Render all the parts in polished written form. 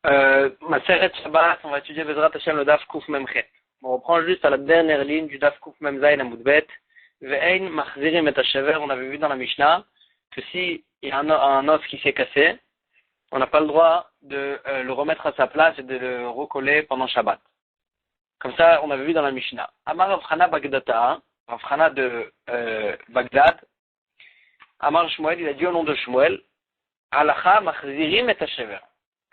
Maseret Shabbat, on va étudier Bezrat Hashem le Daf Kuf Memchet. On reprend juste à la dernière ligne du Daf Kuf Memzayin Amoudbet. Ve'ein Machzirim et Hashever, on avait vu dans la Mishnah que si il y a un os qui s'est cassé, on n'a pas le droit de le remettre à sa place et de le recoller pendant Shabbat. Comme ça, on avait vu dans la Mishnah. Amar Rav Chana Bagdata, Rav Chana de Bagdad, Amar Shmuel, il a dit au nom de Shmuel, Halacha Machzirim et Hashever.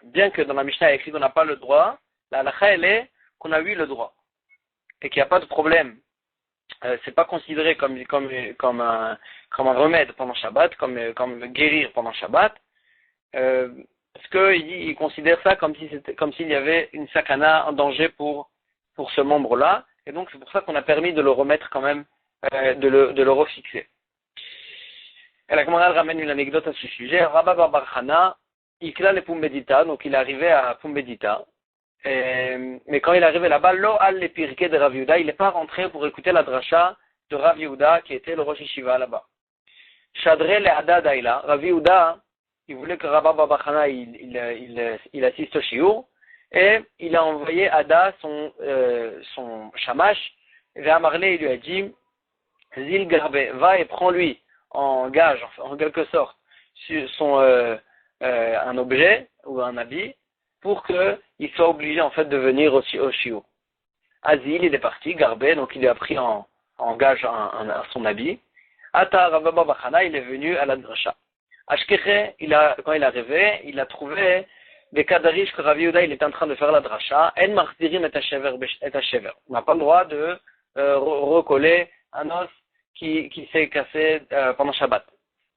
Bien que dans la Mishnah écrit qu'on n'a pas le droit, la halakha elle est qu'on a eu le droit et qu'il n'y a pas de problème. C'est pas considéré comme un remède pendant Shabbat, comme guérir pendant Shabbat. Parce qu'il considère ça comme s'il y avait une sakana, un danger pour ce membre-là, et donc c'est pour ça qu'on a permis de le remettre quand même, de le refixer. Et la Gemara ramène une anecdote à ce sujet. Rabba Bar Chana, Ikla le Pumbedita, donc il est arrivé à Pumbedita, mais quand il est arrivé là-bas, Lo al le Pirke de Rav Yehuda, il n'est pas rentré pour écouter la dracha de Rav Yehuda, qui était le Rosh Yeshiva là-bas. Shadre le Hada Daila, Rav Yehuda, il voulait que Rabba Bar Chana il assiste au shiur, et il a envoyé Ada son shamash, et Amarle, il lui a dit, Zil Garbe, va et prends-lui en gage, en quelque sorte, un objet ou un habit pour qu'il soit obligé en fait de venir au shiur. Azil, il est parti, Garbé, donc il lui a pris en gage son habit. Ata Rabba Bar Chana, il est venu à la dracha. Ashkeche, quand il est arrivé, il a trouvé des kadarish que Rav Yehuda il était en train de faire la dracha. En marzirim et hashever. On n'a pas le droit de recoller un os qui s'est cassé pendant Shabbat.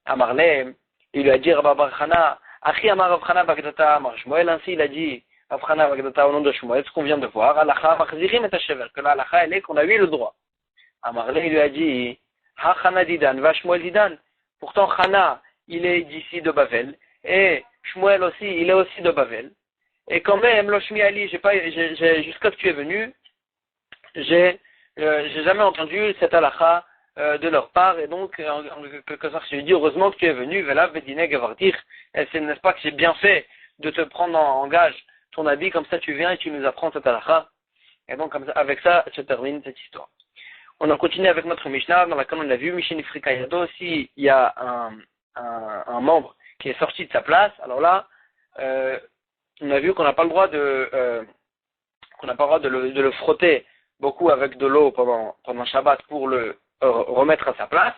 Amarle, il lui a dit Rabba Bar Chana, Achi Amar Rav Chana Bagdata Amar Shmuel, ainsi il a dit Rav Chana Bagdata au nom de Shmuel, ce qu'on vient de voir, Alacha Machzirim et Hashever, que la Alacha elle est qu'on a eu le droit. Amarle, il lui a dit, Ha Chana Didan, va Shmuel Didan. Pourtant Chana, il est d'ici de Bavel, et Shmuel aussi, il est aussi de Bavel. Et quand même, Loshmi Ali, jusqu'à ce que tu es venu, j'ai jamais entendu cette Alacha de leur part, et donc, en quelque sorte, je lui ai dit, heureusement que tu es venu, Vela Vedine Gavartir, et c'est, n'est-ce pas, que j'ai bien fait de te prendre en gage ton habit, comme ça tu viens et tu nous apprends cette halakha. Et donc, comme ça, avec ça, se termine cette histoire. On a continué avec notre Mishnah, dans laquelle on a vu, Mishin Ifrikayado, s'il y a un membre qui est sorti de sa place, alors là, on a vu qu'on n'a pas le droit de le frotter beaucoup avec de l'eau pendant Shabbat pour le remettre à sa place,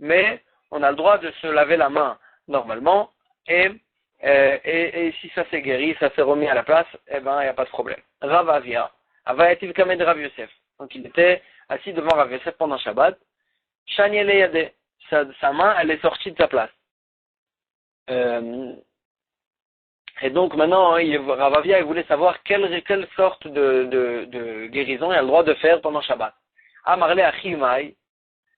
mais on a le droit de se laver la main normalement, et si ça s'est guéri, ça s'est remis à la place, eh ben, il n'y a pas de problème. Rav Avia, Avayativ Kamed Rav Yosef. Donc il était assis devant Rav Yosef pendant Shabbat. Shani Eleyade, sa main, elle est sortie de sa place. Et donc maintenant, Rav Avia, il voulait savoir quelle sorte de guérison il a le droit de faire pendant Shabbat. Amarle Achimai,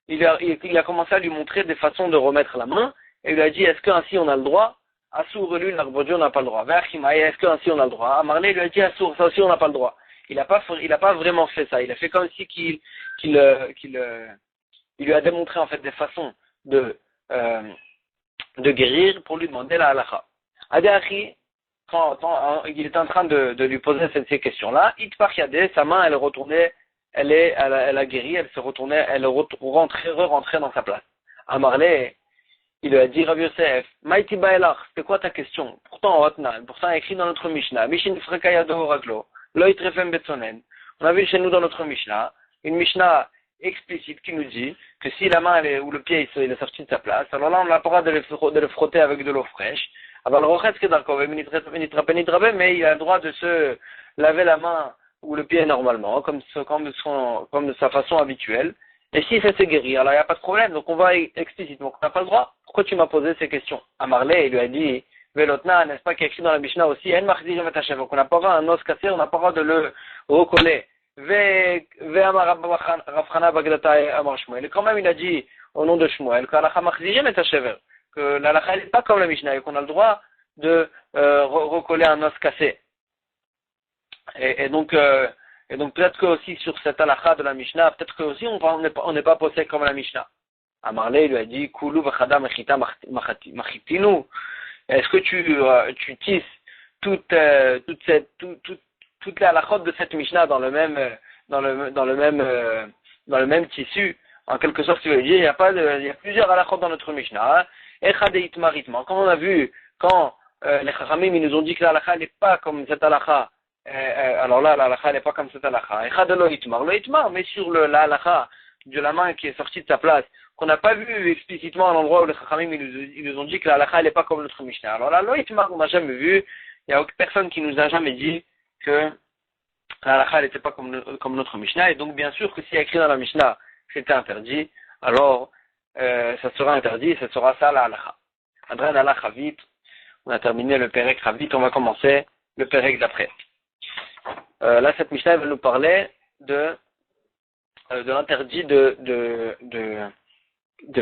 il a commencé à lui montrer des façons de remettre la main, et il lui a dit, est-ce qu'ainsi on a le droit? Assour, lui, on n'a pas le droit. Vachimai, est-ce qu'ainsi on a le droit? Amarle lui a dit, Assour, ça aussi on n'a pas le droit. Il n'a pas vraiment fait ça. Il a fait comme si qu'il lui a démontré en fait des façons de guérir pour lui demander la halakha. Adachi, quand il est en train de lui poser ces questions-là, Itpachade, sa main, elle a guéri, elle se retournait, elle re-rentrait dans sa place. Amarle, il lui a dit, Rav Yosef, Maïti Baelach, c'était quoi ta question? Pourtant écrit dans notre Mishnah, Mishin Frekayado Raglo, Lo Itrefem Betsonen. On a vu chez nous dans notre Mishnah, une Mishnah explicite qui nous dit que si la main ou le pied il est sorti de sa place, alors là on n'a pas le droit de le frotter avec de l'eau fraîche. Mais il a le droit de se laver la main ou le pied normalement, comme de sa façon habituelle. Et si ça s'est guéri, alors il n'y a pas de problème. Donc on va explicitement, on n'a pas le droit. Pourquoi tu m'as posé ces questions? Amarle, il lui a dit, Velotna, n'est-ce pas, qu'il y a écrit dans la Mishnah aussi, donc on n'a pas le droit, un os cassé, on n'a pas le droit de le recoller. Et quand même il a dit, au nom de Shmuel, que la halakha n'est pas comme la Mishnah, et qu'on a le droit de recoller un os cassé. Et donc peut-être que aussi sur cette halakha de la Mishnah, peut-être que aussi on n'est pas posé comme la Mishnah. Amarle lui a dit, Kulu v'chada mechita machitinu. Est-ce que tu tisses toutes les halakhot de cette Mishnah dans le même tissu, en quelque sorte, tu veux dire, il y a plusieurs halakhot dans notre Mishnah. Quand on a vu, les Chachamim, ils nous ont dit que la halakha n'est pas comme cette halakha, alors là, la halakha n'est pas comme cette halakha. Mais sur la halakha de la main qui est sortie de sa place, qu'on n'a pas vu explicitement à l'endroit où les Chachamim, ils nous ont dit que la halakha n'est pas comme notre Mishnah. Alors là, l'oïtmar, on n'a jamais vu, il n'y a aucune personne qui nous a jamais dit que la halakha n'était pas comme notre Mishnah, et donc bien sûr que s'il y a écrit dans la Mishnah que c'était interdit, alors ça sera interdit, ça sera ça la halakha. Adran halakha vite, on a terminé le Perek vite, on va commencer le Perek d'après. Là, cette Mishnah va nous parler de l'interdit de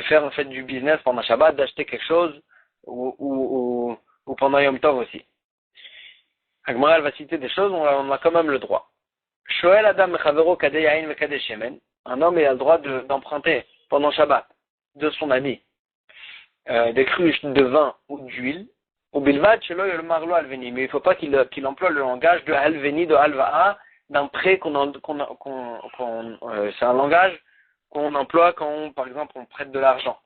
faire en fait du business pendant Shabbat, d'acheter quelque chose ou pendant Yom Tov aussi. Agmara, elle va citer des choses, on a quand même le droit. Shoel Adam Mechavero Kadeh Yain Vekadeh Shemen. Un homme il a le droit d'emprunter pendant Shabbat de son ami des cruches de vin ou d'huile. Ou bilvad shelo yolmar lo alveni. Mais il ne faut pas qu'il emploie le langage de alveni, de alva'a, d'un prêt c'est un langage qu'on emploie quand par exemple, on prête de l'argent.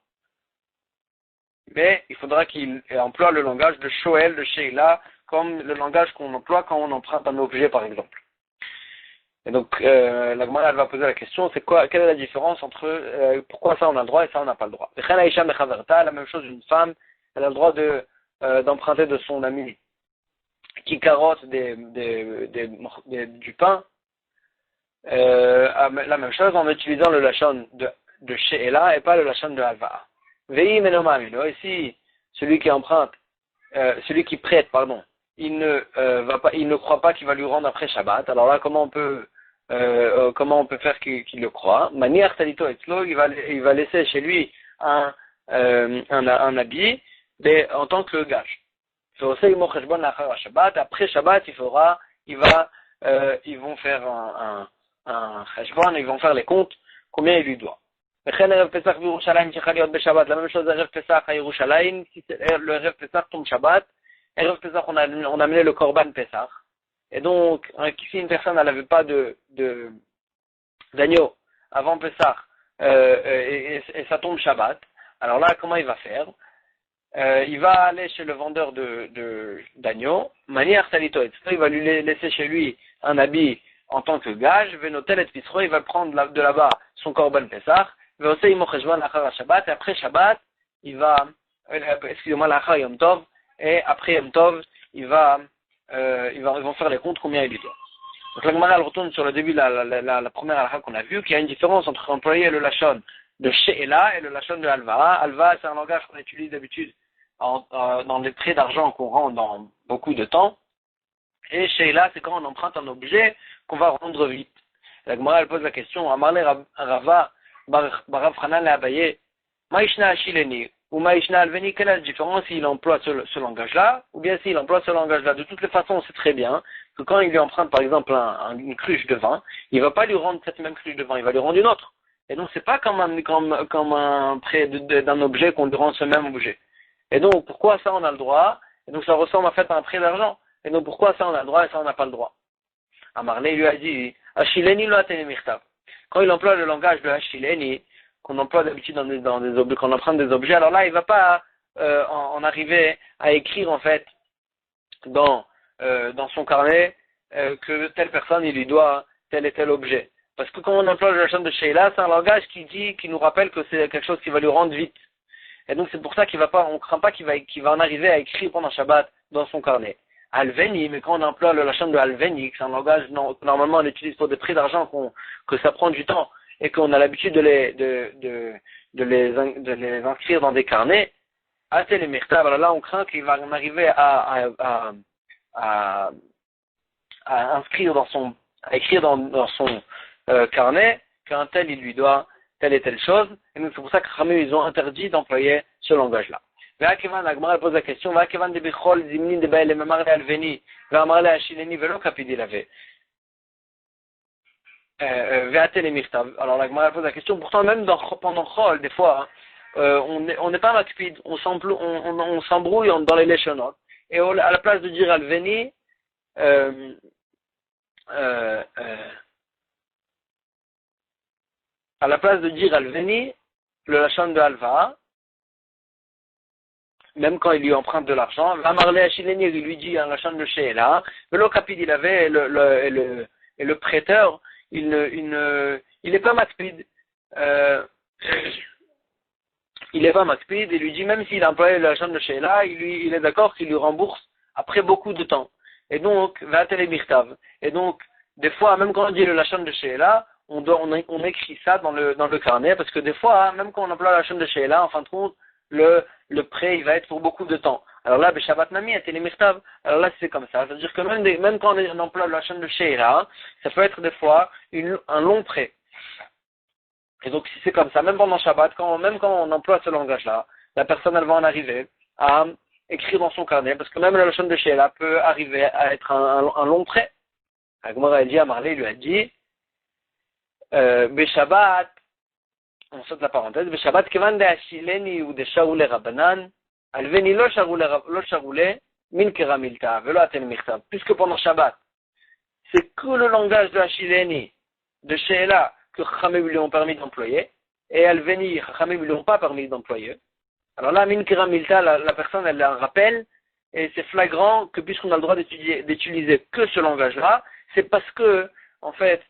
Mais il faudra qu'il emploie le langage de shoel, de sheila, comme le langage qu'on emploie quand on emprunte un objet, par exemple. Et donc, la Gemara, elle va poser la question, quelle est la différence entre pourquoi ça on a le droit et ça on n'a pas le droit. La même chose, une femme, elle a le droit d'emprunter de son ami qui carotte du pain, la même chose en utilisant le lachon de she'ela et pas le lachon de alva'a. Ve'i menomamino, et si celui qui prête, il ne croit pas qu'il va lui rendre après Shabbat, alors là, comment on peut faire qu'il le croit? Manière talito etzlo, il va laisser chez lui un habit, mais en tant que gage. Après Shabbat, ils vont faire un cheshbon, ils vont faire les comptes, combien il lui doit. La même chose, Erev Pesach à Yerushalayim, si le Erev Pesach tombe Shabbat, Erev Pesach, on a amené le Korban Pesach. Et donc, si une personne n'avait pas d'agneau avant Pesach, et ça tombe Shabbat, alors là, comment il va faire? Il va aller chez le vendeur d'agneau, manière salito, il va lui laisser chez lui un habit en tant que gage, venotel et pisro, il va prendre de là-bas son Korban Pesach, et après Shabbat, il va, l'achar Yom Tov, et après Yom Tov, ils vont faire les comptes combien il lui doit. Donc la Gemara elle retourne sur le début de la première halakha qu'on a vu, qu'il y a une différence entre employer le lachon de she'ela et le lachon de alva'a. Alva'a, c'est un langage qu'on utilise d'habitude dans les prêts d'argent qu'on rend dans beaucoup de temps. Et she'ela, c'est quand on emprunte un objet qu'on va rendre vite. La Gemara elle pose la question, Amarle Rava Barav Hanan le Abaye, Maïshna Ashileni ou Maïshna Alveni, quelle est la différence s'il emploie ce langage-là, ou bien s'il emploie ce langage-là? De toutes les façons, on sait très bien que quand il lui emprunte par exemple une cruche de vin, il ne va pas lui rendre cette même cruche de vin, il va lui rendre une autre. Et donc c'est pas comme un prêt d'un objet qu'on lui rend ce même objet. Et donc pourquoi ça on a le droit? Et donc ça ressemble en fait à un prêt d'argent. Et donc pourquoi ça on a le droit et ça on n'a pas le droit? Amarlé lui a dit, Ashileni lo atene mirtav. Quand il emploie le langage de Ashileni, qu'on emploie d'habitude dans des objets, qu'on emprunte des objets, alors là il va pas en arriver à écrire en fait dans son carnet que telle personne il lui doit tel et tel objet. Parce que quand on emploie le lachon de Sheila, c'est un langage qui nous rappelle que c'est quelque chose qui va lui rendre vite. Et donc c'est pour ça on craint pas qu'il va en arriver à écrire pendant Shabbat dans son carnet. Alveni, mais quand on emploie le lachon de Alveni, c'est un langage que normalement on utilise pour des prix d'argent, que ça prend du temps et qu'on a l'habitude de les inscrire dans des carnets, les mirtav, alors là on craint qu'il va en arriver à inscrire à écrire dans son carnet qu'un tel il lui doit telle et telle chose, et donc c'est pour ça que Khamim ils ont interdit d'employer ce langage-là. La Gemara pose la question, alors la Gemara pose la question, pourtant même pendant Chol, des fois, on n'est pas makpid, on s'embrouille dans les léchonotes, et à la place de dire Alveni, à la place de dire Alveni, le lachon de Alva, même quand il lui emprunte de l'argent, va marler à Chileni, il lui dit un lachon de Sheela, le capide il avait, et le prêteur, il est pas makpid. Il est pas makpid, et lui dit même s'il a employé le lachon de Sheela, il est d'accord qu'il lui rembourse après beaucoup de temps. Et donc, va mirtav. Et donc, des fois, même quand on dit le lachon de Sheela, on écrit ça dans le carnet, parce que des fois, même quand on emploie le lachon de Sheela, en fin de compte, le prêt, il va être pour beaucoup de temps. Alors là, Shabbat Nami a mirtav. Alors là, c'est comme ça. C'est-à-dire que même quand on emploie le lachon de Sheela, ça peut être des fois un long prêt. Et donc, si c'est comme ça, même pendant Shabbat, même quand on emploie ce langage-là, la personne, elle va en arriver à écrire dans son carnet, parce que même la lachon de Sheela peut arriver à être un long prêt. Agmara a dit à Marley, il lui a dit, Beshabbat, on saute la parenthèse, Beshabbat, kevan de Ashileni ou de Shaoule Rabbanan, Alveni lo Shaoule, min keramilta, velo aten mirtav. Puisque pendant Shabbat, c'est que le langage de Ashileni, de Sheela, que Chachamim lui ont permis d'employer, et Alveni, Chachamim lui ont pas permis d'employer. Alors là, min keramilta, la personne, elle a un rappel, et c'est flagrant que puisqu'on a le droit d'utiliser que ce langage-là, c'est parce que, en fait,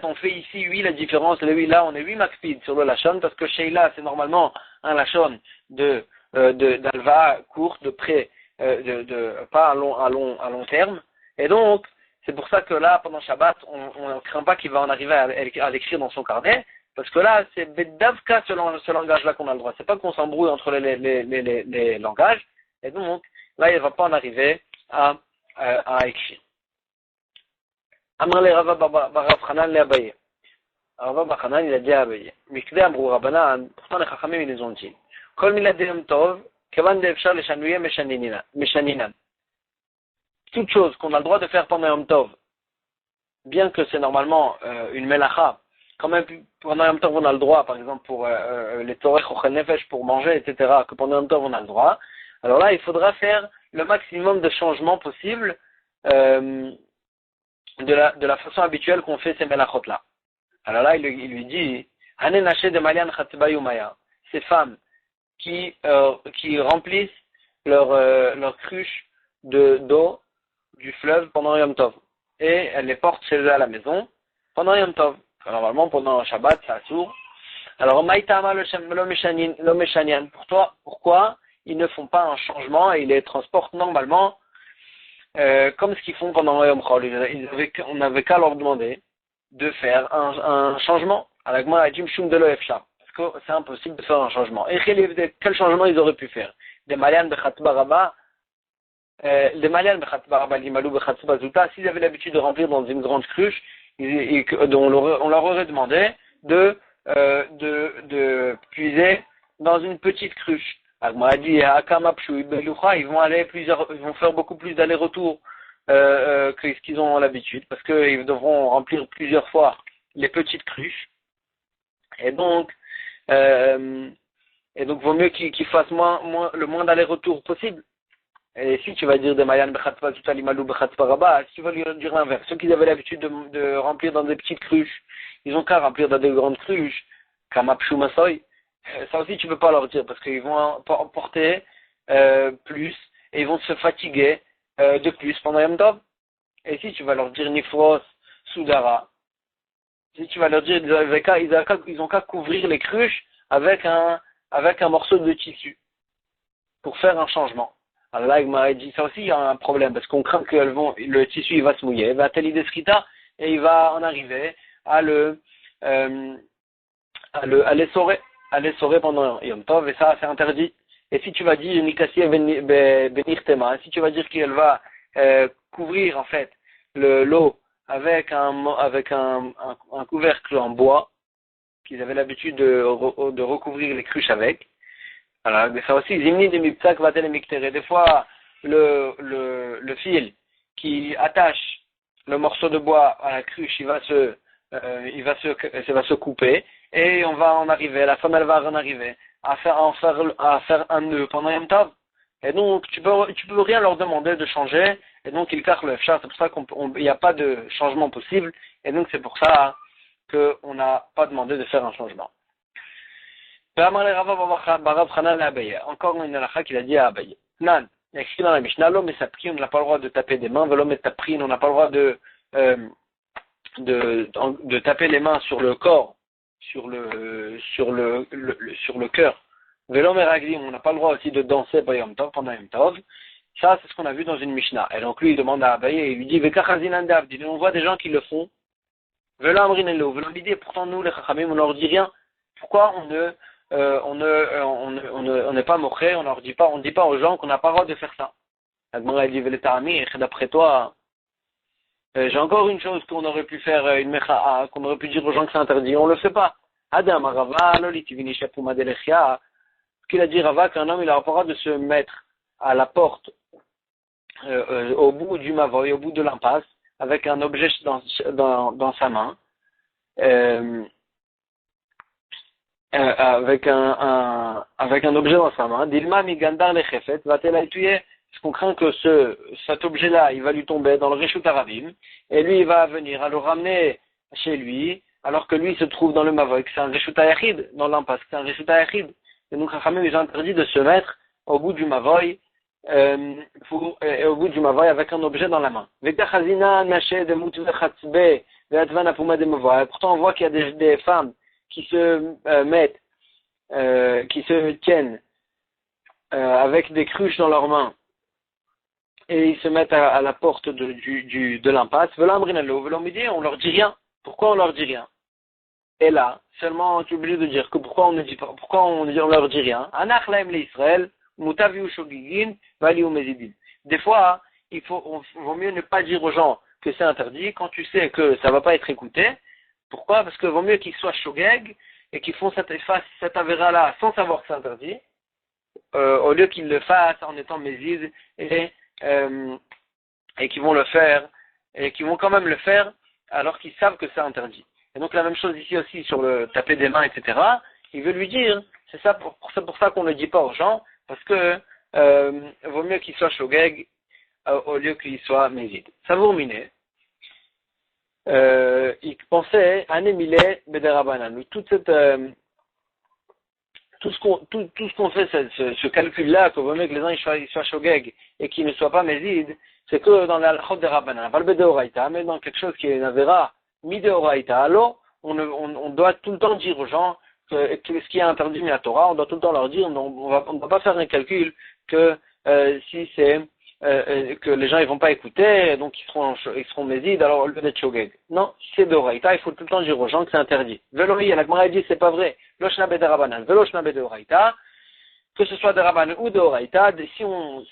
on fait ici, la différence, là, on est 8 makpid sur le lachon, parce que Sheila, c'est normalement un lachon d'alva court, de près, pas à long terme. Et donc, c'est pour ça que là, pendant Shabbat, on ne craint pas qu'il va en arriver à l'écrire dans son carnet, parce que là, c'est bedavka ce langage-là qu'on a le droit. C'est pas qu'on s'embrouille entre les langages, et donc, là, il ne va pas en arriver à écrire. Amrale Rava Barav Hanan le Abaye. Rava Bar Hanan, il a dit à Abaye. Mikde Amrou Rabbanan, pourtant les Chachamim, ils les ont dit. Kol milad Yom Tov, kevan de Efshar le Shanouye Meshaninan. Toute chose qu'on a le droit de faire pendant Yom Tov, bien que c'est normalement une melacha, quand même pendant Yom Tov on a le droit, par exemple pour les Torech Ochel Nefesh pour manger, etc., que pendant Yom Tov on a le droit, alors là il faudra faire le maximum de changements possibles de la façon habituelle qu'on fait ces melachot là. Alors là il lui dit Hanen Haché de Malian Chatbayumaya, ces femmes qui remplissent leur cruche d'eau du fleuve pendant Yom Tov. Et elle les porte chez eux à la maison pendant Yom Tov. Normalement, pendant Shabbat, c'est assourd. Alors, Maïtama lo Meshanian, pourquoi ils ne font pas un changement et ils les transportent normalement comme ce qu'ils font pendant Yom Chol. On n'avait qu'à leur demander de faire un changement. À la Gemara, Jim Shum de l'Oefsha. Parce que c'est impossible de faire un changement. Et quel changement ils auraient pu faire? Des Malian Bechatba Rabba, les Malian Bechatba Limalou Bechatba Zuta, s'ils avaient l'habitude de remplir dans une grande cruche, on leur aurait demandé de puiser dans une petite cruche. Agma dit ils vont faire beaucoup plus d'allers-retours que ce qu'ils ont l'habitude, parce qu'ils devront remplir plusieurs fois les petites cruches. Et donc vaut mieux qu'ils fassent le moins d'allers-retours possible. Et si tu vas dire des Mayan Bechatpa Zutalimalou Bechatpa Rabba, si tu vas lui dire l'inverse, ceux qui avaient l'habitude de remplir dans des petites cruches, ils ont qu'à remplir dans des grandes cruches, Kamapshu Masoy. Ça aussi tu peux pas leur dire, parce qu'ils vont porter plus, et ils vont se fatiguer de plus pendant Yom Tov. Et si tu vas leur dire Nifros, Soudara, si tu vas leur dire, ils ont qu'à couvrir les cruches avec un morceau de tissu, pour faire un changement. Alors là, il m'a dit, ça aussi, il y a un problème, parce qu'on craint que le tissu, il va se mouiller, il va tellement d'escrita, et il va en arriver à l'essorer pendant Yom Tov, et ça, c'est interdit. Et si tu vas dire, Nikassi benirtema, si tu vas dire qu'elle va couvrir, en fait, l'eau avec un couvercle en bois, qu'ils avaient l'habitude de recouvrir les cruches avec, alors, ça aussi, Zimni de Miptak Vatel Miktere. Des fois, le fil qui attache le morceau de bois à la cruche, il va se couper, et on va en arriver, la femme, elle va en arriver à faire un nœud pendant Yom Tov. Et donc, tu peux rien leur demander de changer, et donc ils carrent le FCHA, c'est pour ça qu'il n'y a pas de changement possible, et donc c'est pour ça qu'on n'a pas demandé de faire un changement. Encore une halakha qu'il a dit à Abaye. Nan, il y a écrit dans la Mishnah, l'homme et sa prie, on n'a pas le droit de taper des mains, l'homme et sa prie, on n'a pas le droit de taper les mains sur le corps, sur le cœur. L'homme et raglim, on n'a pas le droit aussi de danser pendant Yom Tov. Ça, c'est ce qu'on a vu dans une Mishnah. Et donc lui, il demande à Abaye, et il lui dit, on voit des gens qui le font. Pourtant nous, les Chachamim, on leur dit rien. Pourquoi on n'est pas moché, on dit pas aux gens qu'on n'a pas le droit de faire ça. La dit, d'après toi, j'ai encore une chose qu'on aurait pu faire, une mecha'a, qu'on aurait pu dire aux gens que c'est interdit, on le fait pas. Adam, Rava, ce qu'il a dit Rava, qu'un homme, il a le droit de se mettre à la porte, au bout du mavoy, au bout de l'impasse, avec un objet dans sa main, avec un objet dans sa main, Dilma migandar lechefet, va-t-elle tuer? Parce qu'on craint que cet objet-là, il va lui tomber dans le Reshut Arabim, et lui, il va venir à le ramener chez lui, alors que lui, il se trouve dans le Mavoy, que c'est un Reshut Ayachid, dans l'impasse, c'est un Reshut Ayachid. Et donc, Chachamim, ils ont interdit de se mettre au bout du Mavoy, au bout du Mavoy avec un objet dans la main. Pourtant, on voit qu'il y a des femmes qui se qui se tiennent avec des cruches dans leurs mains et ils se mettent à la porte de l'impasse. On leur dit rien. Pourquoi on leur dit rien? Et là, seulement tu es obligé de dire que pourquoi on ne dit pas, pourquoi on leur dit rien. Des fois, vaut mieux ne pas dire aux gens que c'est interdit quand tu sais que ça va pas être écouté. Pourquoi? Parce que vaut mieux qu'ils soient shogeg et qu'ils font cette avéra-là sans savoir que c'est interdit, au lieu qu'ils le fassent en étant mézides et qu'ils vont le faire, et qu'ils vont quand même le faire alors qu'ils savent que c'est interdit. Et donc la même chose ici aussi sur le taper des mains, etc. Il veut lui dire, c'est pour ça qu'on ne le dit pas aux gens, parce que vaut mieux qu'ils soient shogeg au lieu qu'ils soient mézides. Ça vous ruminez. Il pensait anémilé bederabanan. Tout ce qu'on fait, ce calcul-là, que vaut mieux que les gens ils soient shogeg et qu'ils ne soient pas mézides, c'est que dans la chod de Rabbanan, mais dans quelque chose qui est une avéra mideoraita, alors on doit tout le temps dire aux gens que ce qui est interdit de la Torah, on doit tout le temps leur dire, on ne va pas faire un calcul que si c'est que les gens ils vont pas écouter, donc ils seront mézides, alors au lieu d'être shogeg. Non, c'est d'oraita, il faut tout le temps dire aux gens que c'est interdit. Veloï, la Gemara dit c'est pas vrai. Loshna bederabanan, veloshna bedoraita, que ce soit de Rabbanan ou de Oraita, si on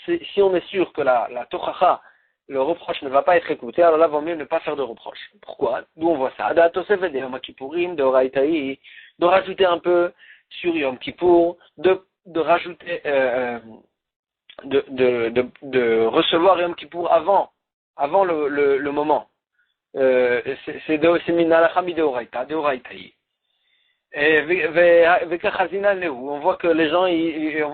est sûr que la Tochacha, le reproche ne va pas être écouté, alors là, vaut mieux ne pas faire de reproche. Pourquoi? D'où on voit ça. De Yom Kippourim, de Oraitaï, de rajouter un peu sur Yom Kippour, de rajouter, de recevoir Yom Kippour avant le moment. C'est minalachami de Oraita, de Oraitaï. Et on voit que les gens ils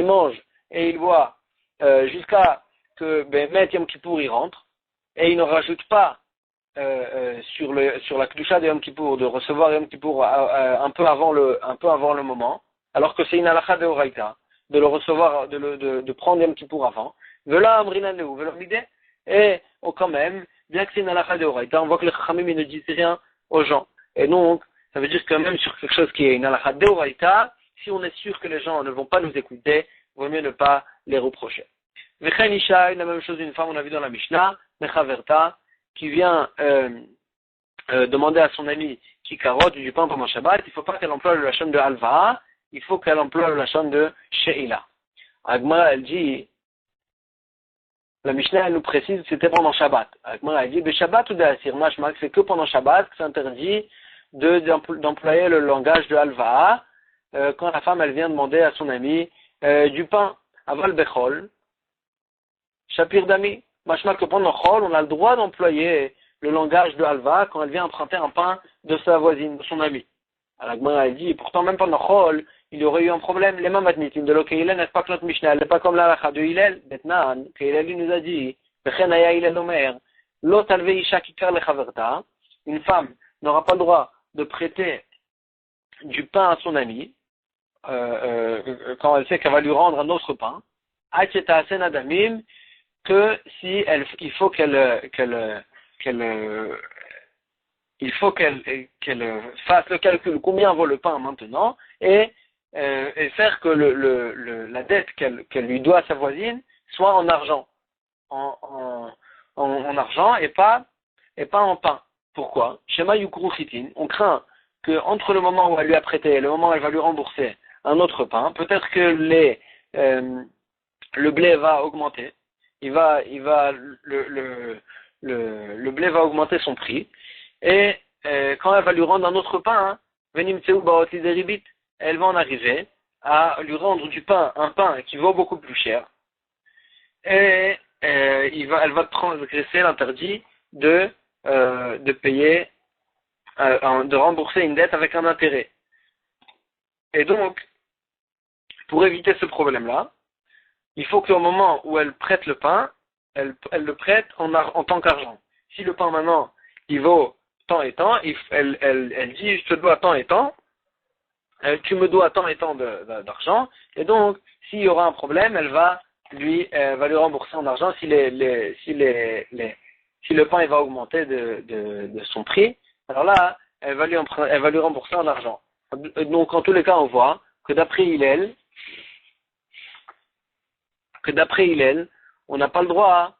mangent et ils boivent jusqu'à que Met Yom Kippour y rentre et ils ne rajoutent pas sur la Kedusha de Yom Kippour de recevoir Yom Kippour un peu avant le moment, alors que c'est une halakha de Oraita de le recevoir, de prendre Yom Kippour avant. Et quand même, bien que c'est une halakha de Oraita, on voit que les Chachamim ne disent rien aux gens. Et donc, ça veut dire que même sur quelque chose qui est une halakha deoraita, si on est sûr que les gens ne vont pas nous écouter, il vaut mieux ne pas les reprocher. Vechen Isha, la même chose d'une femme, on a vu dans la Mishnah, Mechaverta, qui vient demander à son ami qui carotte du pain pendant Shabbat, il ne faut pas qu'elle emploie le lachon de Alva, il faut qu'elle emploie le lachon de Sheila. Agma, elle dit, la Mishnah, elle nous précise que c'était pendant Shabbat. Elle dit, Shabbat ou d'Asir, mashmak, c'est que pendant Shabbat que c'est interdit d'employer le langage de Alva, quand la femme, elle vient demander à son ami du pain. Aval Bechol, Shapir Dami, mashmak, que pendant Chol, on a le droit d'employer le langage de Alva quand elle vient emprunter un pain de sa voisine, de son ami. Alors, elle dit, pourtant, même pendant Chol, il y aurait eu un problème. Les mamatnitim de l'Oke Hillel n'est-ce pas que notre Mishnah, elle n'est pas comme la halakha de Hillel. Maintenant, que Hillel nous a dit, Bechen Aya Hillel Omer, Lo talve isha kikar lechaverta, une femme n'aura pas le droit de prêter du pain à son ami, quand elle sait qu'elle va lui rendre un autre pain, Acheta Asen Adamim, que si elle, il faut qu'elle fasse le calcul combien vaut le pain maintenant et faire que la dette qu'elle lui doit à sa voisine soit en argent, en argent et pas en pain. Pourquoi? Shema Yukru Chitin, on craint que entre le moment où elle lui a prêté et le moment où elle va lui rembourser un autre pain, peut-être que le blé va augmenter, le blé va augmenter son prix, et quand elle va lui rendre un autre pain, elle va en arriver à lui rendre un pain qui vaut beaucoup plus cher, et elle va transgresser l'interdit de payer, de rembourser une dette avec un intérêt. Et donc, pour éviter ce problème-là, il faut qu'au moment où elle prête le pain, elle le prête en tant qu'argent. Si le pain maintenant, il vaut tant et tant, elle dit, je te dois tant et tant, tu me dois tant et tant d'argent, et donc, s'il y aura un problème, elle va lui rembourser en argent si le pain il va augmenter de son prix, alors là, elle va lui rembourser en argent. Donc, en tous les cas, on voit que d'après Hillel, on n'a pas le droit,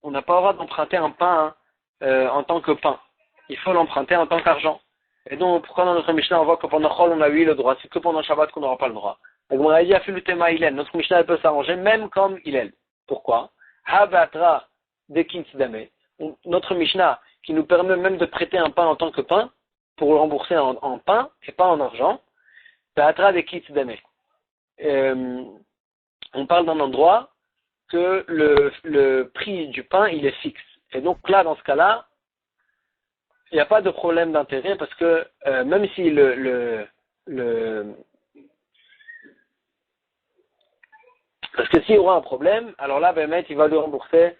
d'emprunter un pain en tant que pain. Il faut l'emprunter en tant qu'argent. Et donc, pourquoi dans notre Mishnah on voit que pendant Chol on a eu le droit, c'est que pendant Shabbat qu'on n'aura pas le droit. Donc, on a dit Afilutema Hillel, notre Mishnah elle peut s'arranger même comme Hillel. Pourquoi? Habatra de Kintzidame. Notre Mishnah qui nous permet même de prêter un pain en tant que pain pour le rembourser en pain et pas en argent. Batra de Kintzidame. On parle d'un endroit que le prix du pain il est fixe. Et donc là, dans ce cas-là, il n'y a pas de problème d'intérêt parce que même si parce que s'il y aura un problème, alors là, Bémet, il va lui rembourser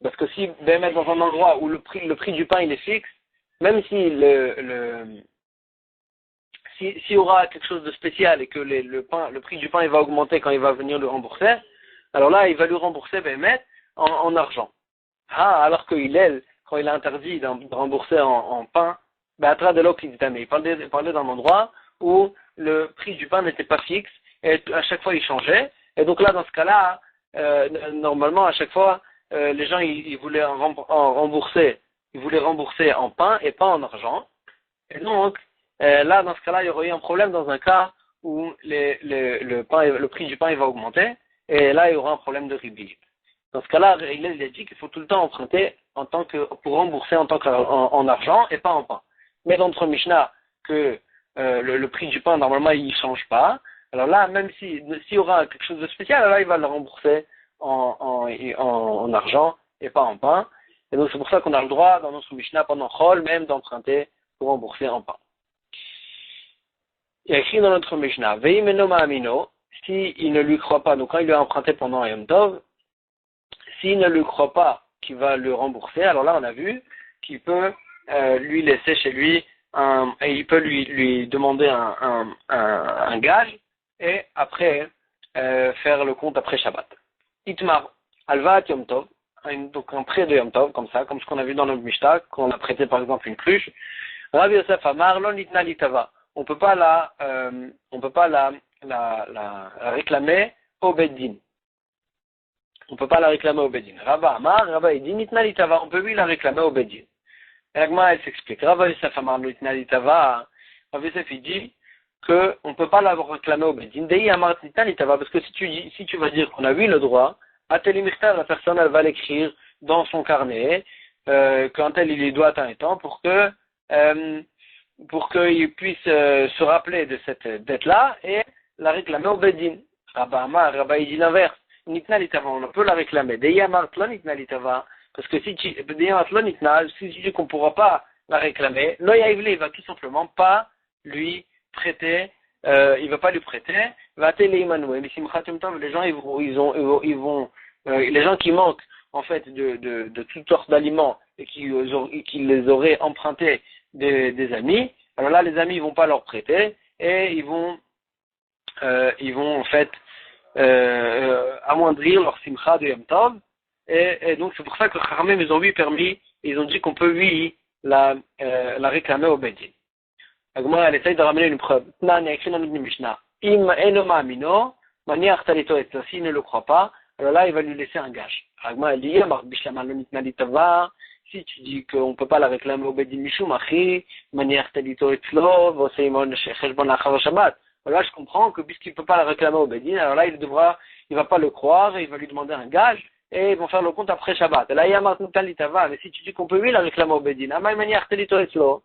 parce que si Bémet dans un endroit où le prix du pain il est fixe, même si s'il y aura quelque chose de spécial et que le prix du pain il va augmenter quand il va venir le rembourser, alors là, il va lui rembourser Bémet en argent. Alors que Hillel, quand il a interdit de rembourser en pain, il parlait d'un endroit où le prix du pain n'était pas fixe et à chaque fois il changeait. Et donc là, dans ce cas-là, normalement, à chaque fois, les gens ils voulaient rembourser en pain et pas en argent. Et donc, là, dans ce cas-là, il y aurait eu un problème dans un cas où le prix du pain il va augmenter, et là, il y aura un problème de ribi. Dans ce cas-là, il a dit qu'il faut tout le temps emprunter pour rembourser en argent et pas en pain. Mais dans notre Mishnah, que le prix du pain, normalement, il ne change pas, alors là, même s'il y aura quelque chose de spécial, là, il va le rembourser en argent et pas en pain. Et donc, c'est pour ça qu'on a le droit, dans notre Mishnah, pendant Chol, même d'emprunter pour rembourser en pain. Il y a écrit dans notre Mishnah, Veimeno Ma'amino, s'il ne lui croit pas, donc quand il lui a emprunté pendant Yom Tov, s'il ne lui croit pas qu'il va le rembourser, alors là on a vu qu'il peut lui laisser chez lui et il peut lui demander un gage et après faire le compte après Shabbat. Itmar, Alvat Yom Tov, donc un prêt de Yom Tov, comme ça, comme ce qu'on a vu dans notre Mishnah, quand on a prêté par exemple une cruche. Rabbi Yosef Amar, Lon Itna Litava. On peut pas la réclamer au Beddin. On peut pas la réclamer au Beddin. Rabba Amar, Rabba Edin, Itna Litava. On peut lui la réclamer au Beddin. Et Agma, elle s'explique. Rabba Yosef Amar, Itna Litava. Rabba Yosef, il dit que on peut pas la réclamer au Beddin. Dei Amar, Itna Litava. Parce que si tu vas dire qu'on a eu le droit, à Télémirta, la personne, elle va l'écrire dans son carnet, quand elle lui doit tant et tant, pour qu'il puisse se rappeler de cette dette-là et la réclamer au Beddin. Rabba Amar, Rabba il dit l'inverse. Nitna litava, on peut la réclamer. Deya Martla Nitna litava, Parce que si tu dis qu'on ne pourra pas la réclamer, il va tout simplement pas lui prêter, il va pas lui prêter, les gens les gens qui manquent en fait de toutes sortes d'aliments et qui les auraient empruntés des amis, alors là les amis ils vont pas leur prêter et ils vont en fait amoindrir leur simcha de Yom Tov et donc c'est pour ça que Chachamim ils ont permis, ils ont dit qu'on peut la réclamer au Bedin. Agma elle essaye de ramener une preuve. Tnan, il y a écrit dans notre Mishnah. Im enoma amino, maniach talito et s'il ne le croit pas, alors là il va lui laisser un gage. Agma elle dit, si tu dis qu'on ne peut pas la réclamer au Bedin Mishum, achi, maniach talito et tzlo, voseimon cheshbon achar Shabbat. Alors là je comprends que puisqu'il ne peut pas la réclamer au Bedin, alors là il va pas le croire et il va lui demander un gage et ils vont faire le compte après Shabbat. Et là il y a maintenant talitava, mais si tu dis qu'on peut la réclamer au Bedin, amay maniach talito et tzlo.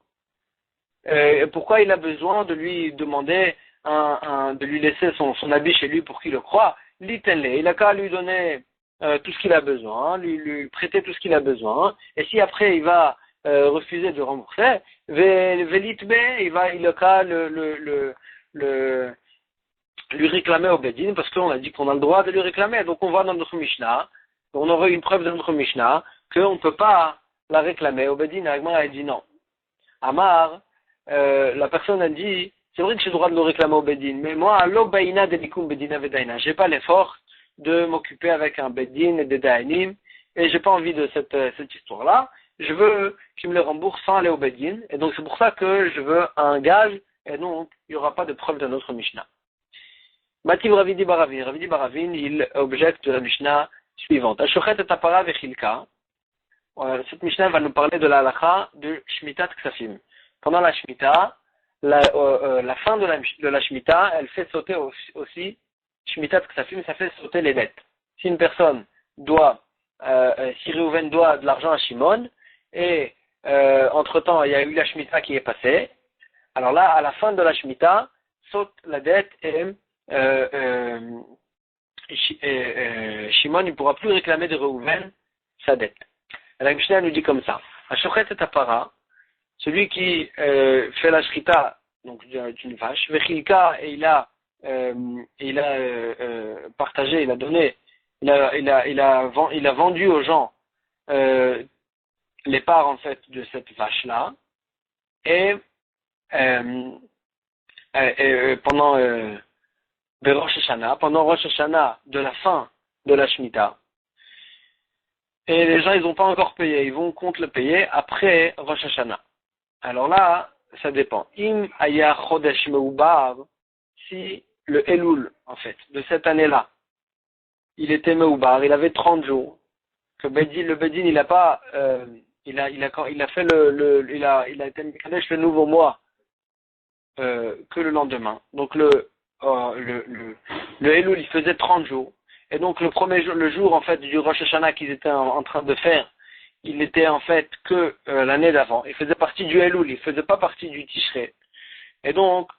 Pourquoi il a besoin de lui demander de lui laisser son habit chez lui pour qu'il le croie? L'itenle, il a qu'à lui donner tout ce qu'il a besoin, lui prêter tout ce qu'il a besoin, et si après il va refuser de rembourser, velitbe, il a qu'à lui réclamer au Bedin, parce qu'on a dit qu'on a le droit de lui réclamer, donc on voit dans notre Mishnah, on aurait une preuve dans notre Mishnah, qu'on ne peut pas la réclamer au Bedin, Agmar a dit non. Amar, la personne a dit, c'est vrai que j'ai le droit de le réclamer au Bedin, mais moi, l'obaïna delikum bedina vedaina, j'ai pas l'effort de m'occuper avec un Bedin et des Dayanim, et j'ai pas envie de cette histoire-là, je veux qu'il me le rembourse sans aller au Bedin, et donc c'est pour ça que je veux un gage, et donc il n'y aura pas de preuve de notre Mishnah. Mativ Ravidi Baravin, il objecte de la Mishnah suivante. Ashochet et apara vechilka, cette Mishnah va nous parler de la halakha de Shmitat Ksafim. Pendant la Shemitah, la fin de la Shemitah, elle fait sauter aussi Shmitat Ksafim, ça fait sauter les dettes. Si une personne si Reuven doit de l'argent à Shimon, et entre-temps il y a eu la Shemitah qui est passée, alors là, à la fin de la Shemitah, saute la dette et Shimon ne pourra plus réclamer de Reuven sa dette. La Mishnah nous dit comme ça. Ashochet et apara, celui qui fait la shrita, donc d'une vache, vechilka, et il a partagé, il a donné, il a vendu aux gens les parts en fait de cette vache là, et pendant Rosh Hashanah, de la fin de la Shemitah, et les gens ils n'ont pas encore payé, ils vont compte le payer après Rosh Hashanah. Alors là, ça dépend. Im aya chodesh meubar, si le Elul, en fait, de cette année-là, il était meubar, il avait 30 jours, que le Bedin, il a pas, il a fait il a été mekadesh le nouveau mois, que le lendemain. Donc le Elul, il faisait 30 jours. Et donc le premier jour, le jour, en fait, du Rosh Hashanah qu'ils étaient en train de faire, il n'était en fait que l'année d'avant. Il faisait partie du Elul, il faisait pas partie du Tishrei. Et donc,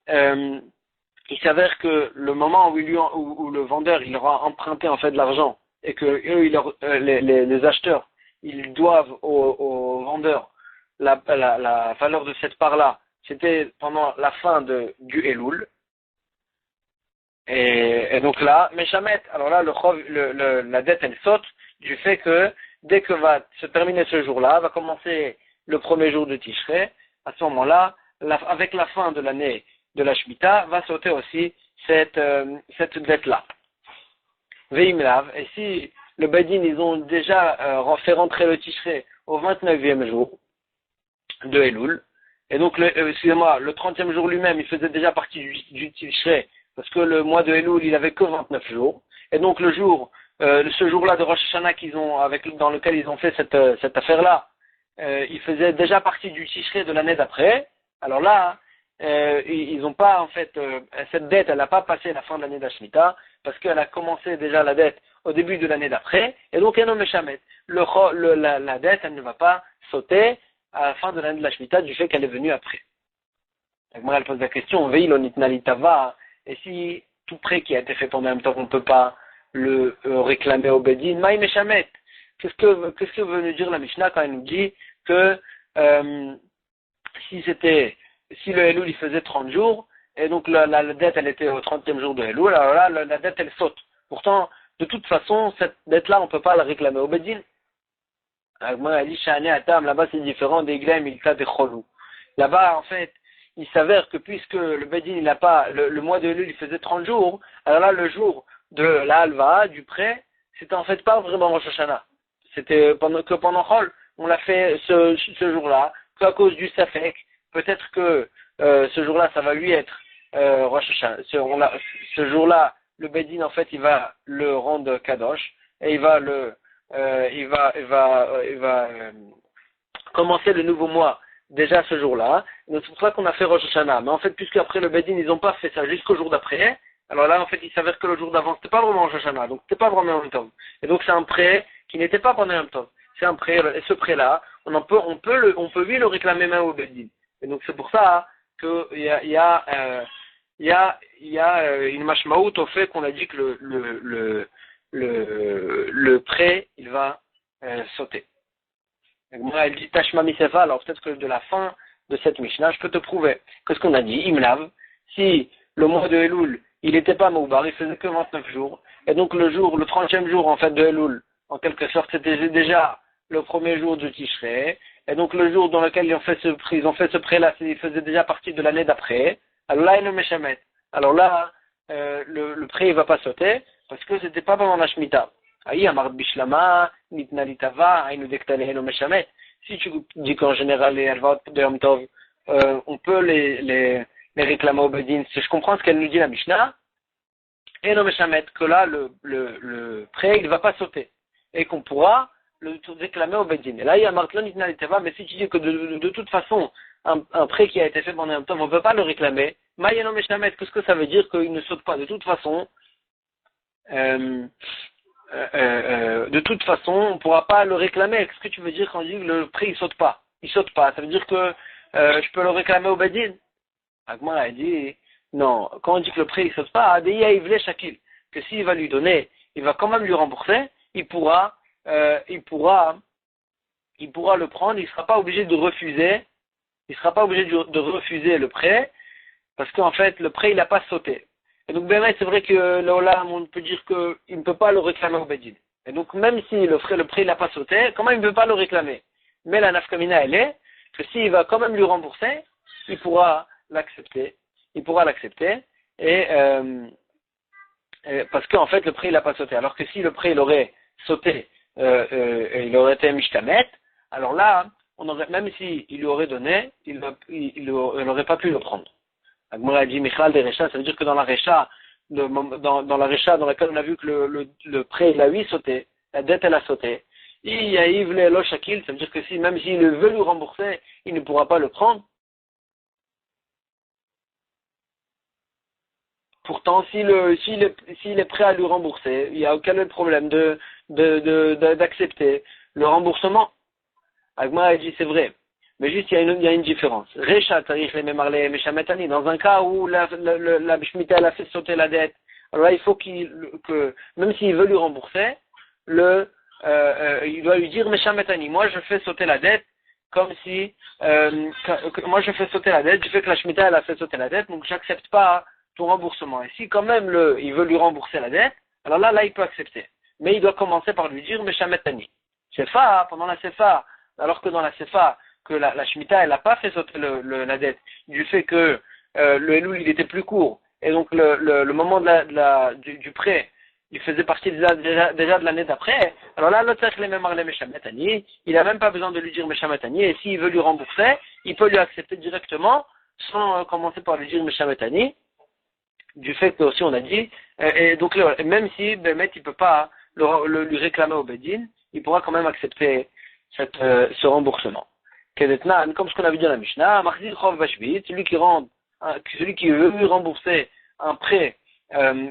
il s'avère que le moment où le vendeur il leur a emprunté en fait de l'argent et que eux, les acheteurs, ils doivent au vendeur la valeur de cette part-là, c'était pendant la fin du Elul. Et donc là, Meshamet, alors là, la dette elle saute du fait que dès que va se terminer ce jour-là, va commencer le premier jour de Tishrei, à ce moment-là, avec la fin de l'année de la Shemitah, va sauter aussi cette dette-là. Veimlav, et si le Bedin, ils ont déjà fait rentrer le Tishrei au 29e jour de Elul, et donc, le 30e jour lui-même, il faisait déjà partie du Tishrei, parce que le mois de Elul, il avait que 29 jours, et donc ce jour-là de Rosh Hashanah dans lequel ils ont fait cette affaire-là, il faisait déjà partie du Tishrei de l'année d'après. Alors là, ils n'ont pas, en fait, cette dette, elle n'a pas passé la fin de l'année d'Ashmita, parce qu'elle a commencé déjà la dette au début de l'année d'après, et donc elle ne méchamet. La dette, elle ne va pas sauter à la fin de l'année de la Shemitah du fait qu'elle est venue après. Donc, moi, elle pose la question, et si tout prêt qui a été fait pendant un temps, on ne peut pas le réclamer au Bedin, maï méchamet. Qu'est-ce que veut nous dire la Mishnah quand elle nous dit que si le Elul il faisait 30 jours, et donc la dette elle était au 30e jour de Elul, alors là la dette elle saute. Pourtant, de toute façon, cette dette-là, on ne peut pas la réclamer au Bedin. Moi, elle dit, là-bas c'est différent des Glem, il des Cholou. Là-bas, en fait, il s'avère que puisque le Bedin, il n'a pas, le mois de Elul, il faisait 30 jours, alors là, le jour de la Halva, du prêt, c'était en fait pas vraiment Rosh Hashanah. C'était pendant Chol, on l'a fait ce jour-là, qu'à cause du Safek, peut-être que ce jour-là, ça va lui être Rosh Hashanah. Ce jour-là, le Bedin, en fait, il va le rendre Kadosh, et il va commencer le nouveau mois déjà ce jour-là. Donc c'est pour ça qu'on a fait Rosh Hashanah. Mais en fait, puisque après le Bedin, ils n'ont pas fait ça jusqu'au jour d'après, alors là, en fait, il s'avère que le jour d'avant, c'était pas vraiment Rosh Hashanah, donc c'était pas vraiment Yom Tov. Et donc c'est un prêt qui n'était pas pendant Yom Tov. C'est un prêt, et ce prêt-là, on peut lui le réclamer même au Bedin. Et donc c'est pour ça qu'il y a une mashmaout au fait qu'on a dit que le prêt, il va sauter. Moi, elle dit Tashma Misefa, alors peut-être que de la fin de cette Mishnah, je peux te prouver. Qu'est-ce qu'on a dit? Imlav, si le mois de Elul, il n'était pas Moubar, il faisait que 29 jours, et donc le 30e jour en fait de Elul, en quelque sorte, c'était déjà le premier jour de Tishrei, et donc le jour dans lequel ils ont fait ce prêt-là, il faisait déjà partie de l'année d'après, alors là, il le Meshamet. Alors là, le prêt, il va pas sauter, parce que c'était pas pendant la Shemitah. Si tu dis qu'en général les halvot de Yom Tov, on peut les réclamer au Bedin, si je comprends ce qu'elle nous dit la Mishnah, et non Meshamet, que là le prêt il ne va pas sauter, et qu'on pourra le réclamer au Bedin. Et là il y a Martlon Nitna Litava, mais si tu dis que de toute façon, un prêt qui a été fait pendant Yom Tov, on ne peut pas le réclamer, Mayeno Meshamet, qu'est-ce que ça veut dire qu'il ne saute pas de toute façon? De toute façon, on ne pourra pas le réclamer. Qu'est-ce que tu veux dire quand on dit que le prix il saute pas? Il saute pas. Ça veut dire que je peux le réclamer au Bedin. Agma a dit non. Quand on dit que le prix il saute pas, Adéia il voulait Shakil. Que s'il va lui donner, il va quand même lui rembourser. Il pourra le prendre. Il sera pas obligé de refuser. Il sera pas obligé de refuser le prêt parce qu'en fait le prêt il n'a pas sauté. Et donc, c'est vrai que l'Olam, on peut dire qu'il ne peut pas le réclamer au Bedin. Et donc, même si le prix n'a pas sauté, comment il ne peut pas le réclamer? Mais la nafkamina, elle est que s'il va quand même lui rembourser, il pourra l'accepter. Et parce qu'en fait, le prix n'a pas sauté. Alors que si le prix il aurait sauté, il aurait été mishtamet, alors là, même s'il lui aurait donné, il n'aurait pas pu le prendre. Agmara a dit Michal des Recha, ça veut dire que dans la Recha, dans la Recha dans laquelle on a vu que le prêt il a sauté, la dette elle a sauté. Il y a Yves Lo Shakil, ça veut dire que même s'il veut lui rembourser, il ne pourra pas le prendre. Pourtant, s'il est prêt à lui rembourser, il n'y a aucun problème d'accepter le remboursement. Agmara a dit c'est vrai. Mais juste, il y a une différence. Recha, dans un cas où la Shemitah a fait sauter la dette, alors là, il faut que même s'il veut lui rembourser, il doit lui dire, Meshametani, moi je fais sauter la dette, comme si, moi je fais sauter la dette, je fais que la Shemitah a fait sauter la dette, donc j'accepte pas ton remboursement. Et si quand même il veut lui rembourser la dette, alors là, il peut accepter. Mais il doit commencer par lui dire, Meshametani. Sefa, pendant la Sefa, alors que dans la Sefa, que la Shemitah, elle n'a pas fait sauter la dette, du fait que le Elul, il était plus court, et donc le moment du prêt, il faisait partie déjà de l'année d'après, alors là, l'autre les mêmes Meshametani, il n'a même pas besoin de lui dire Meshametani, et s'il veut lui rembourser, il peut lui accepter directement, sans commencer par lui dire Meshametani, du fait que aussi on a dit, et donc même si Bémet, il ne peut pas lui réclamer au Bedin, il pourra quand même accepter ce remboursement. Comme ce qu'on avait dit dans la Mishnah, celui qui veut rembourser un prêt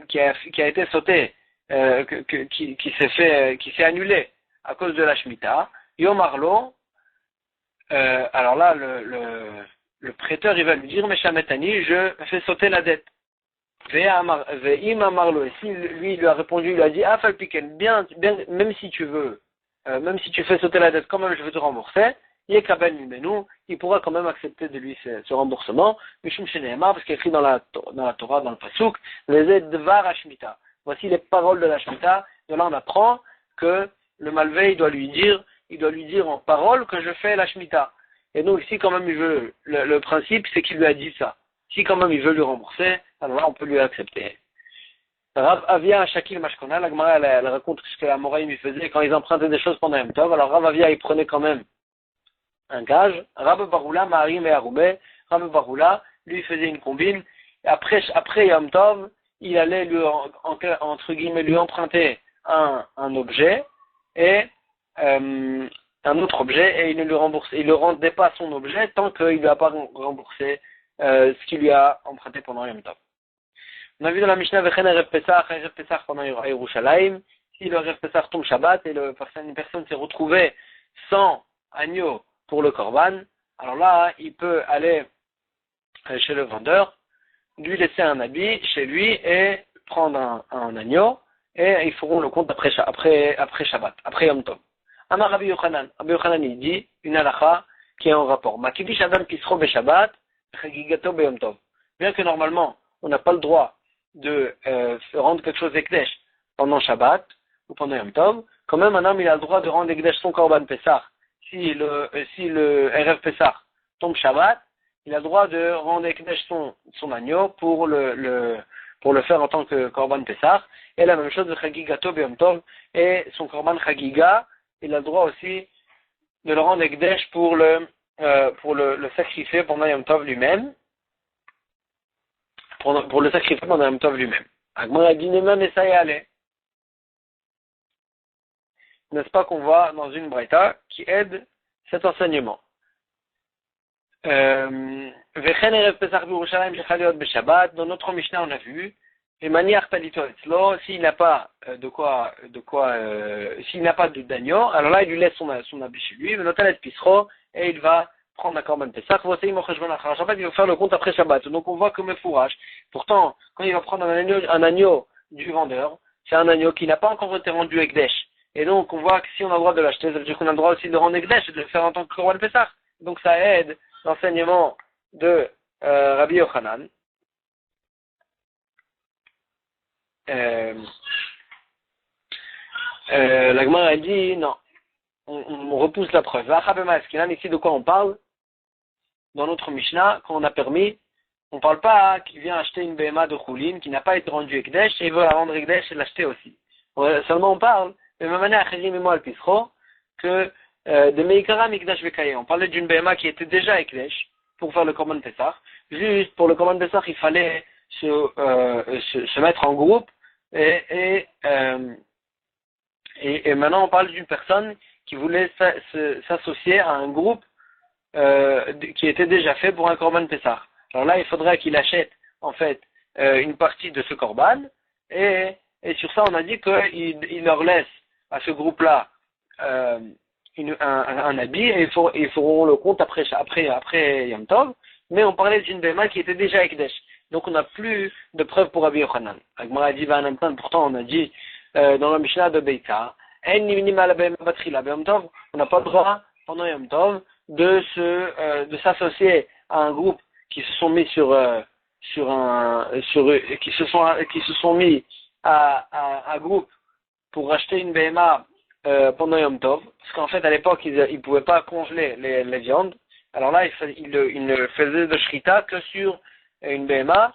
qui a été sauté, qui s'est annulé à cause de la Shemitah, Yom Arlo, alors là le prêteur il va lui dire Meshametani, je fais sauter la dette. Ve'im Amarlo, et si lui il lui a répondu, il lui a dit Afalpiken, bien, même si tu veux même si tu fais sauter la dette, quand même je veux te rembourser, Yekabel Mimenu, il pourra quand même accepter de lui ce remboursement, Mishum Sheneema, parce qu'il est écrit dans la Torah, dans le Pasuk, les Dvar Hashmita. Voici les paroles de la Shemitah. De là on apprend que le malveillant il doit lui dire en parole que je fais la Shemitah. Et donc si quand même il veut, le principe c'est qu'il lui a dit ça. Si quand même il veut lui rembourser, alors là on peut lui accepter. Rav Avia Shakil Mashkona, la Gemara elle raconte ce que la Moraïm lui faisait quand ils empruntaient des choses pendant Yom Tov. Alors Rav Avia il prenait quand même un gage. Rav Baroula, Maharim et Aroubé, Rav Baroula lui faisait une combine. Et après Yom Tov, il allait lui entre guillemets lui emprunter un objet et un autre objet et il ne rendait pas son objet tant qu'il ne lui a pas remboursé ce qu'il lui a emprunté pendant Yom Tov. On a vu dans la Mishnah Vechen Erev Pesach pendant Yerushalayim, si le Erev Pesach tombe Shabbat et une personne s'est retrouvée sans agneau pour le Korban, alors là, il peut aller chez le vendeur, lui laisser un habit chez lui et prendre un agneau et ils feront le compte après Shabbat, après Yom Tov. Amar Rabbi Yochanan il dit une halakha qui est en rapport. Makidish Adam Pisro be Shabbat, Chagigato be Yom Tov. Bien que normalement, on n'a pas le droit de rendre quelque chose Ekdesh pendant Shabbat ou pendant Yom Tov, quand même un homme il a le droit de rendre Ekdesh son Korban Pesach. Si le Erev Pesach tombe Shabbat, il a le droit de rendre Ekdesh son agneau pour le faire en tant que Korban Pesach. Et la même chose de Chagigato be Yom Tov et son Korban Chagiga, il a le droit aussi de le rendre Ekdesh pour le sacrifier pendant Yom Tov lui-même. Pour le sacrifier pendant Yom Tov lui-même. Agmara dit Neman et ça y allait. N'est-ce pas qu'on voit dans une braïta qui aide cet enseignement. Vechen Erev Pesach B'Yerushalayim Shechal Liot B'Shabbat. Dans notre Mishnah on a vu et manière talito etzlo, s'il n'a pas s'il n'a pas d'agneau, alors là il lui laisse son habit chez lui, Venotalet Pisro, et il va prendre un Korban Pesach, il va faire le compte après Shabbat. Donc on voit que Mefourach, pourtant, quand il va prendre un agneau du vendeur, c'est un agneau qui n'a pas encore été rendu Ekdesh. Et donc on voit que si on a le droit de l'acheter, ça veut dire qu'on a le droit aussi de le rendre Ekdesh et de le faire en tant que Korban Pesach. Donc ça aide l'enseignement de Rabbi Yochanan. La Gemara a dit non, on repousse la preuve. Ici de quoi on parle? Dans notre Mishnah, quand on a permis, on ne parle pas qu'il vient acheter une BMA de Choulin qui n'a pas été rendue Ekdesh et il veut la rendre Ekdesh et l'acheter aussi. Seulement on parle, de même manière Acherim et moi Pisro, que de Meikara Mikdash Vekaye. On parlait d'une BMA qui était déjà Ekdesh pour faire le Korban Pesach. Juste pour le Korban Pesach, il fallait se mettre en groupe et maintenant on parle d'une personne qui voulait s'associer à un groupe qui était déjà fait pour un Korban Pesach. Alors là, il faudrait qu'il achète en fait une partie de ce Korban et sur ça, on a dit qu'il leur laisse à ce groupe-là un habit et ils feront le compte après Yom Tov. Mais on parlait d'une béma qui était déjà Ekdesh. Donc on n'a plus de preuves pour Rabbi Yochanan. Agmara dit pourtant on a dit dans la Mishnah de Beita, on n'a pas le droit pendant Yom Tov de s'associer à un groupe qui se sont mis qui se sont mis à un groupe pour acheter une BMA pendant Yom Tov, parce qu'en fait à l'époque ils ne pouvaient pas congeler les viandes. Alors là ils ne faisaient de shrita que sur une BMA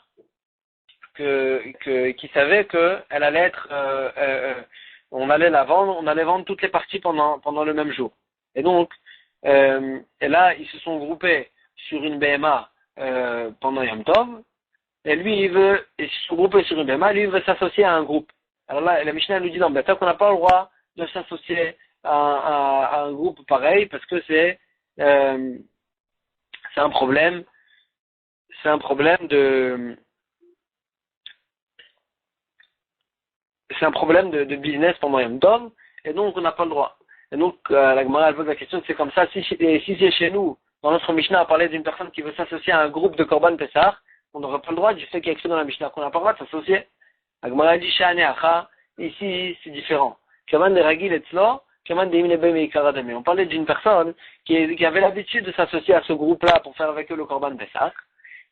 qui savait que elle allait être on allait vendre toutes les parties pendant le même jour. Et donc et là ils se sont groupés sur une BMA pendant Yom Tov, et lui ils se sont groupés sur une BMA, lui il veut s'associer à un groupe. Alors là la Mishnah nous dit non, tant qu'on n'a pas le droit de s'associer à un groupe pareil, parce que c'est un problème de business pendant Yom Tov, et donc on n'a pas le droit. Et donc la Gemara elle pose la question, c'est comme ça, si c'est chez nous, dans notre Mishnah, on parlait d'une personne qui veut s'associer à un groupe de Korban Pesach, on n'aurait pas le droit du fait qu'il y a écrit dans la Mishnah qu'on n'a pas le droit de s'associer. La Gemara dit Sha'ane Acha, ici c'est différent. Kaman de Ragil Etzlo, On parlait d'une personne qui avait l'habitude de s'associer à ce groupe-là pour faire avec eux le Korban Pessah.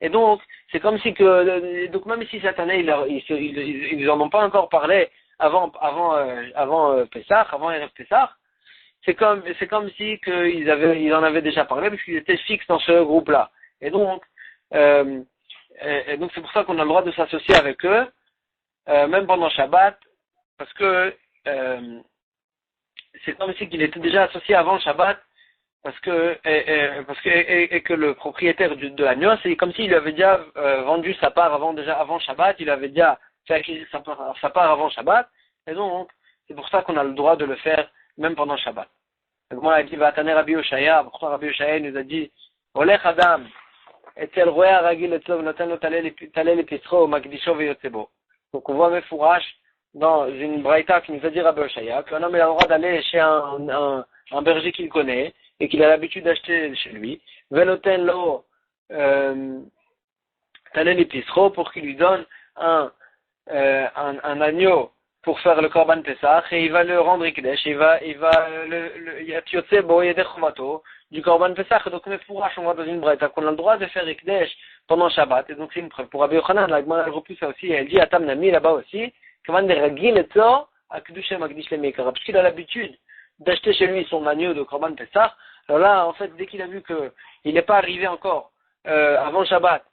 Et donc, c'est comme si donc même si cette année, ils en ont pas encore parlé avant Pessah, avant Erev Pessah, c'est comme si ils en avaient déjà parlé parce qu'ils étaient fixes dans ce groupe-là. Et donc c'est pour ça qu'on a le droit de s'associer avec eux, même pendant Shabbat, parce que c'est comme si qu'il était déjà associé avant le Shabbat, parce que le propriétaire de l'agneau, c'est comme s'il lui avait déjà vendu sa part avant Shabbat, il avait déjà fait acquérir sa part avant Shabbat, et donc c'est pour ça qu'on a le droit de le faire même pendant Shabbat. Donc moi, il dit, va t'aner Rabbi Oshaya, pourquoi Rabbi Oshaya nous a dit, Olech Adam, etel roya ragil etzov noten lo talel epistro magdisho veyotzebo. Donc on voit Mefourash dans une braïta qui nous a dit Rabbi Oshaya qu'un homme a le droit d'aller chez un berger qu'il connaît et qu'il a l'habitude d'acheter chez lui, veloten lo talel epistro pour qu'il lui donne un agneau pour faire le Korban Pessah, et il va le rendre Ikdesh, il va du Korban Pessah. Donc, on voit dans une braïta qu'on a le droit de faire Ikdesh pendant Shabbat, et donc c'est une preuve. Pour Rabbi Yochanan, la Gemara elle repousse ça aussi, elle dit à Tam Nami là-bas aussi, parce qu'il a l'habitude d'acheter chez lui son agneau de Korban Pessah. Alors là, en fait, dès qu'il a vu qu'il n'est pas arrivé encore avant Shabbat,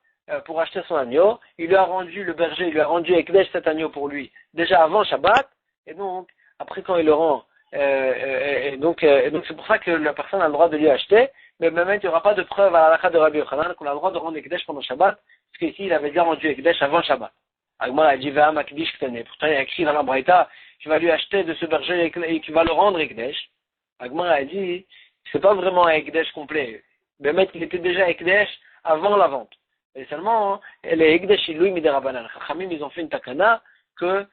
pour acheter son agneau, le berger lui a rendu Ekdesh cet agneau pour lui, déjà avant Shabbat, et donc, après quand il le rend, et donc c'est pour ça que la personne a le droit de lui acheter, mais même il n'y aura pas de preuve à la halakha de Rabbi Yochanan qu'on a le droit de rendre Ekdesh pendant Shabbat, parce qu'ici il avait déjà rendu Ekdesh avant Shabbat. Agmar a dit, pourtant il y a écrit dans la Braïta, tu vas lui acheter de ce berger et tu vas le rendre Ekdesh. Agmar a dit, c'est pas vraiment un Ekdesh complet, mais il était déjà Ekdesh avant la vente. Et seulement, les Ekdesh Iloui Miderabanan. Chachamim, ils ont fait une takana que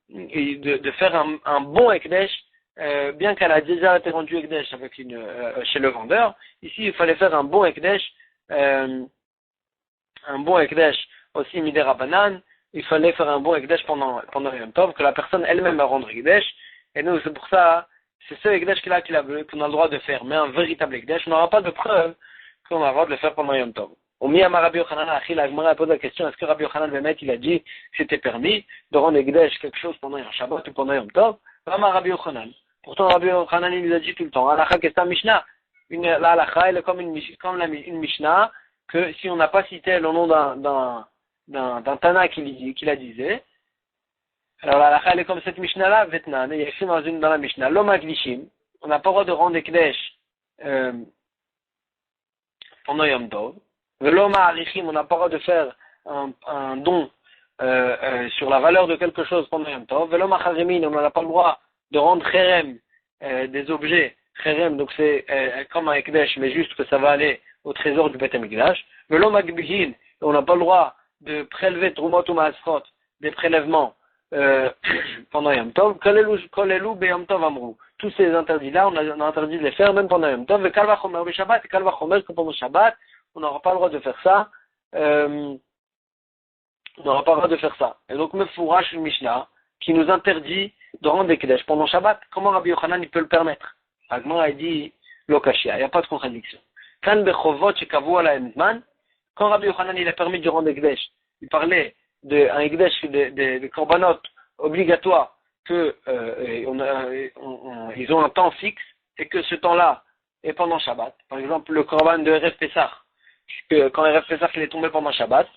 de faire un bon Ekdesh, bien qu'elle a déjà été rendue Ekdesh chez le vendeur, ici il fallait faire un bon Ekdesh aussi Miderabanan, il fallait faire un bon Ekdesh pendant Yom Tov, que la personne elle-même va rendre Ekdesh, et nous c'est pour ça, c'est ce Ekdesh qu'on a le droit de faire, mais un véritable Ekdesh, on n'aura pas de preuve qu'on a le droit de le faire pendant Yom Tov. Au Miyama Rabbi Yochanan, la Gemara pose la question, est-ce que Rabbi Yochanan Bemet, il a dit que c'était permis de rendre Ekdesh quelque chose pendant un Shabbat ou pendant Yom Tov? Rama Rabbi Yochanan. Pourtant, Rabbi Yochanan, il nous a dit tout le temps, Halakha Kesta Mishnah. La Halakha, elle est comme une Mishnah, que si on n'a pas cité le nom d'un Tana qui la disait, alors la Halakha, elle est comme cette Mishnah-là, Vetnan, il y a écrit dans la Mishnah, Loma Glishim, on n'a pas le droit de rendre Ekdesh pendant Yom Tov. Veloma Arichim, on n'a pas le droit de faire un don sur la valeur de quelque chose pendant Yom Tov. Veloma Charemin, on n'a pas le droit de rendre Cherem des objets. Cherem, donc c'est comme un Ekdesh, mais juste que ça va aller au trésor du Beth Amikdash. Veloma Gbihin, on n'a pas le droit de prélever Trumot ou Maasrot, des prélèvements pendant Yom Tov. Kolelu be Yom Tov Amrou. Tous ces interdits-là, on a interdit de les faire même pendant Yom Tov. Et Kalva Chomer be Shabbat, et Kalva Chomer que pendant Shabbat, on n'aura pas le droit de faire ça. On n'aura pas le droit de faire ça. Et donc, Mefourash une Mishnah qui nous interdit de rendre des Kedesh pendant Shabbat. Comment Rabbi Yochanan il peut le permettre? Agmar a dit Lokashia, il n'y a pas de contradiction. Quand Bechovot shekavu ala emzman, quand Rabbi Yochanan il a permis de rendre des Kedesh, il parlait d'un Ekdesh de korbanot obligatoires que ils ont un temps fixe et que ce temps-là est pendant Shabbat. Par exemple, le korban de Erev Pessah, quand Erev Pessah il est tombé pendant Shabbat,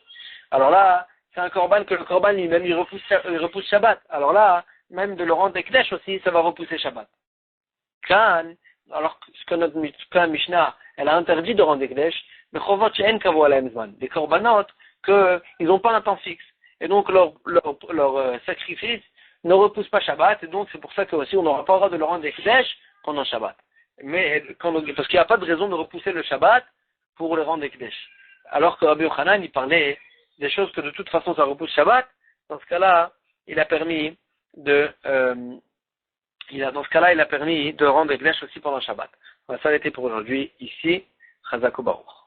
alors là, c'est un korban que le korban lui-même il repousse Shabbat. Alors là, même de le rendre Ekdesh aussi, ça va repousser Shabbat. Alors que notre Mishnah, elle a interdit de rendre Ekdesh, mais Chovot she'en kavu ala emzman, des korbanot qu'ils n'ont pas un temps fixe. Et donc leur sacrifice ne repousse pas Shabbat, et donc c'est pour ça que aussi on n'aura pas le droit de le rendre Ekdesh pendant Shabbat. Mais parce qu'il n'y a pas de raison de repousser le Shabbat pour le rendre Ekdesh. Alors que Rabbi Yochanan, il parlait des choses que de toute façon ça repousse Shabbat. Dans ce cas-là, il a permis de rendre Ekdesh aussi pendant Shabbat. Voilà, ça a été pour aujourd'hui ici. Chazak Baruch.